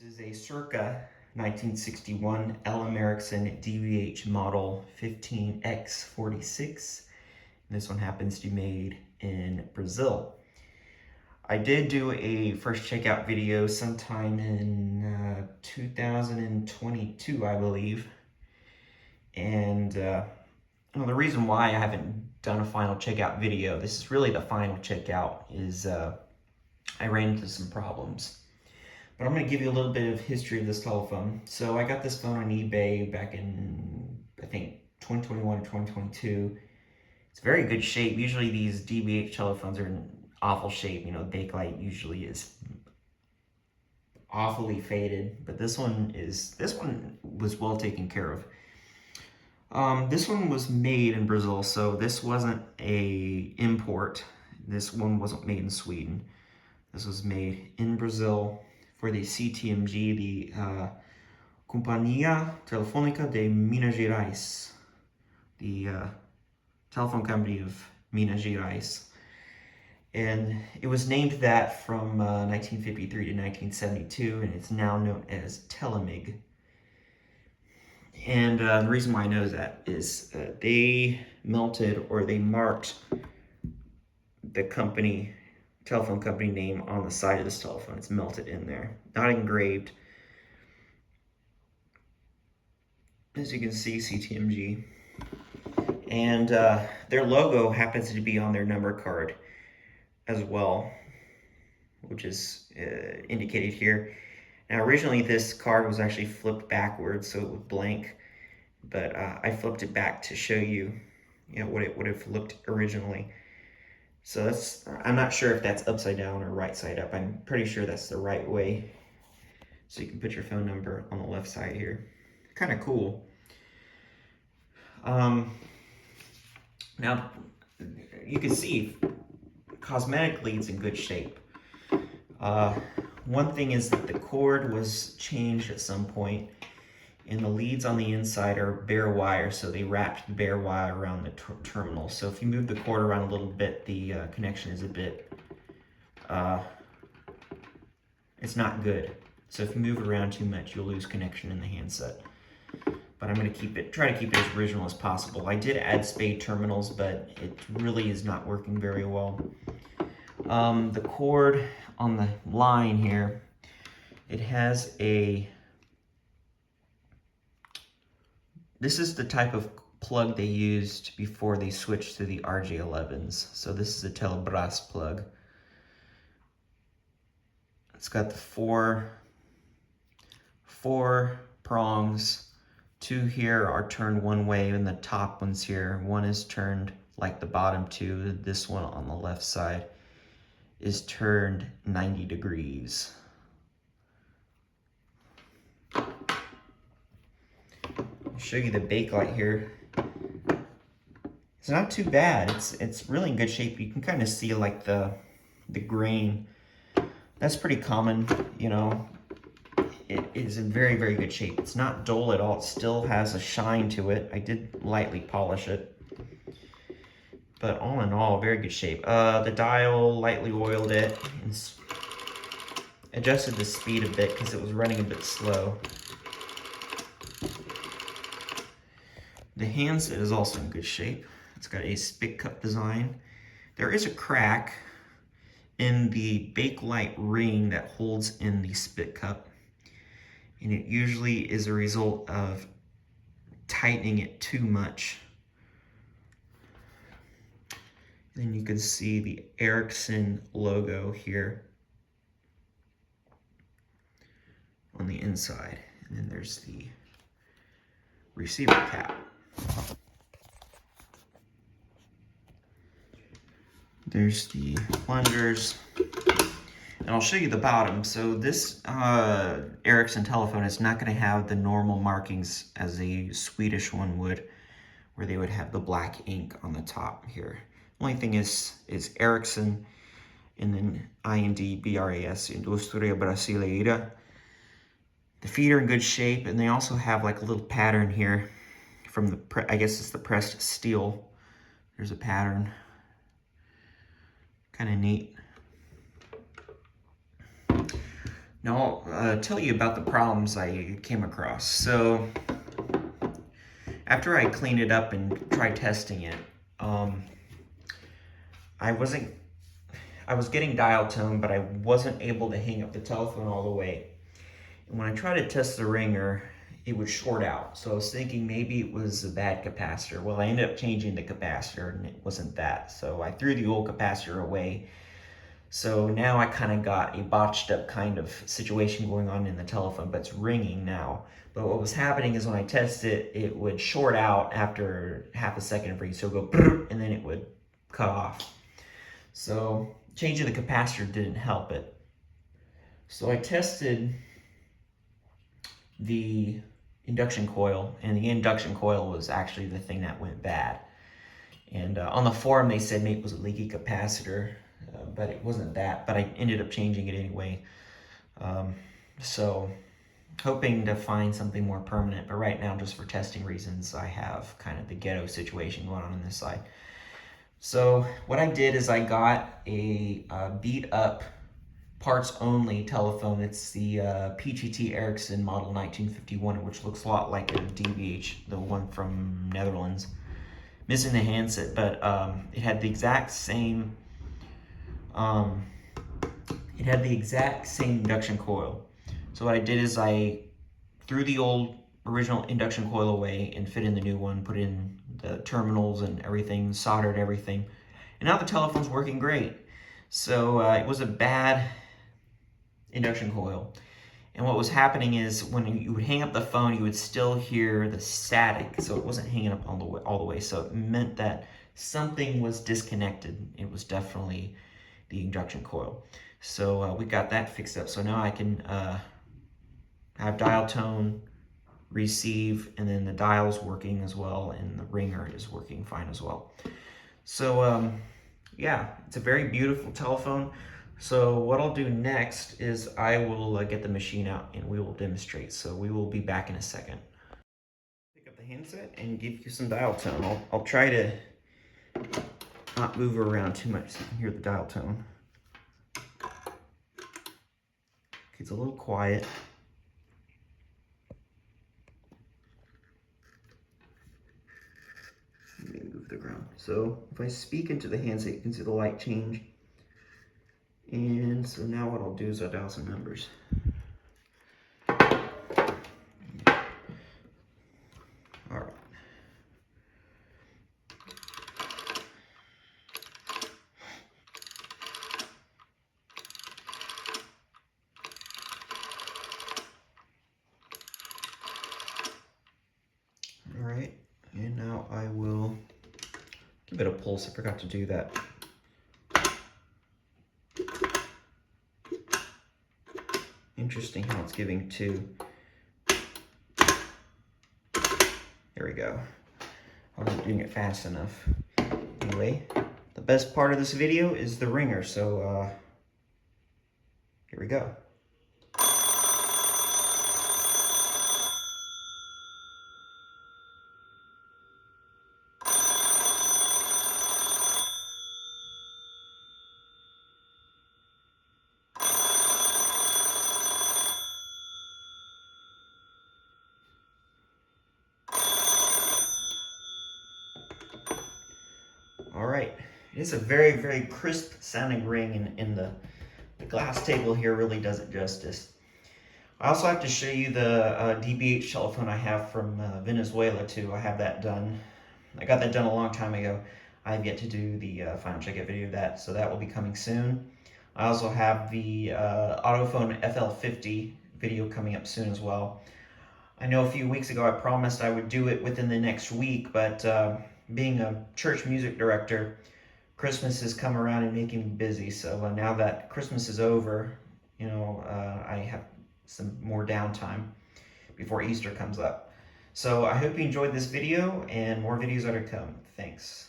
Is a circa 1961 Ericsson DBH model 15X46. And this one happens to be made in Brazil. I did do a first checkout video sometime in 2022, I believe. And the reason why I haven't done a final checkout video, this is really the final checkout, is I ran into some problems. But I'm going to give you a little bit of history of this telephone. So I got this phone on eBay back in, I think, 2021 or 2022. It's very good shape. Usually these DBH telephones are in awful shape. You know, the bakelite usually is awfully faded, but this one was well taken care of. This one was made in Brazil, so this wasn't a import. This one wasn't made in Sweden. This was made in Brazil for the CTMG, the Companhia Telefônica de Minas Gerais, the telephone company of Minas Gerais. And it was named that from 1953 to 1972, and it's now known as Telemig. And the reason why I know that is they melted, or they marked the telephone company name on the side of this telephone. It's melted in there, not engraved. As you can see, CTMG. And their logo happens to be on their number card as well, which is indicated here. Now, originally this card was actually flipped backwards, so it was blank, but I flipped it back to show you, what it would have looked originally. So I'm not sure if that's upside down or right side up. I'm pretty sure that's the right way. So you can put your phone number on the left side here. Kind of cool. Now, you can see cosmetically it's in good shape. One thing is that the cord was changed at some point, and the leads on the inside are bare wire, so they wrapped the bare wire around the terminal. So if you move the cord around a little bit, the connection is a bit, it's not good. So if you move it around too much, you'll lose connection in the handset. But I'm going to try to keep it as original as possible. I did add spade terminals, but it really is not working very well. The cord on the line here, it has this is the type of plug they used before they switched to the RJ11s. So this is a Telebras plug. It's got the four prongs. Two here are turned one way, and the top ones here, one is turned like the bottom two. This one on the left side is turned 90 degrees. I'll show you the bakelite here. It's not too bad. It's really in good shape. You can kind of see like the grain. That's pretty common, It is in very, very good shape. It's not dull at all. It still has a shine to it. I did lightly polish it. But all in all, very good shape. The dial, lightly oiled it. And adjusted the speed a bit because it was running a bit slow. The handset is also in good shape. It's got a spit cup design. There is a crack in the bakelite ring that holds in the spit cup. And it usually is a result of tightening it too much. Then you can see the Ericsson logo here on the inside. And then there's the receiver cap. There's the plungers. And I'll show you the bottom. So this Ericsson telephone is not going to have the normal markings as a Swedish one would, where they would have the black ink on the top here. Only thing is Ericsson, and then INDBRAS, Indústria Brasileira. The feet are in good shape, and they also have like a little pattern here from I guess it's the pressed steel. There's a pattern. Kind of neat. Now I'll tell you about the problems I came across. So after I cleaned it up and tried testing it, I was getting dial tone, but I wasn't able to hang up the telephone all the way. And when I tried to test the ringer, it would short out. So I was thinking maybe it was a bad capacitor. Well, I ended up changing the capacitor and it wasn't that. So I threw the old capacitor away. So now I kind of got a botched up kind of situation going on in the telephone, but it's ringing now. But what was happening is when I tested it, it would short out after half a second of ringing. So it would go, and then it would cut off. So changing the capacitor didn't help it. So I tested the induction coil, and the induction coil was actually the thing that went bad. And on the forum they said maybe it was a leaky capacitor, but it wasn't that. But I ended up changing it anyway. So hoping to find something more permanent, but right now, just for testing reasons, I have kind of the ghetto situation going on this side. So what I did is I got a beat up parts only telephone. It's the PGT Ericsson model 1951, which looks a lot like a DBH, the one from Netherlands. Missing the handset, but it had the exact same induction coil. So what I did is I threw the old original induction coil away and fit in the new one, put in the terminals and everything, soldered everything, and now the telephone's working great. So it was a bad induction coil, and what was happening is when you would hang up the phone, you would still hear the static, so it wasn't hanging up all the way. So it meant that something was disconnected. It was definitely the induction coil. So we got that fixed up. So now I can have dial tone, receive, and then the dial's working as well, and the ringer is working fine as well. So yeah, it's a very beautiful telephone. So what I'll do next is I will get the machine out and we will demonstrate. So we will be back in a second. Pick up the handset and give you some dial tone. I'll try to not move around too much so you can hear the dial tone. It's a little quiet. Let me move the ground. So if I speak into the handset, you can see the light change. And so now what I'll do is I'll dial some numbers. All right. All right, and now I will give it a pulse. I forgot to do that. Interesting how it's giving two. There we go. I wasn't doing it fast enough. Anyway, the best part of this video is the ringer, so here we go. All right, it's a very, very crisp sounding ring, and the glass table here really does it justice. I also have to show you the DBH telephone I have from Venezuela too. I have that done. I got that done a long time ago. I have yet to do the final checkout video of that, so that will be coming soon. I also have the Autophone FL50 video coming up soon as well. I know a few weeks ago I promised I would do it within the next week, but being a church music director, Christmas has come around and making me busy. So now that Christmas is over, you know, I have some more downtime before Easter comes up. So I hope you enjoyed this video, and more videos are to come. Thanks.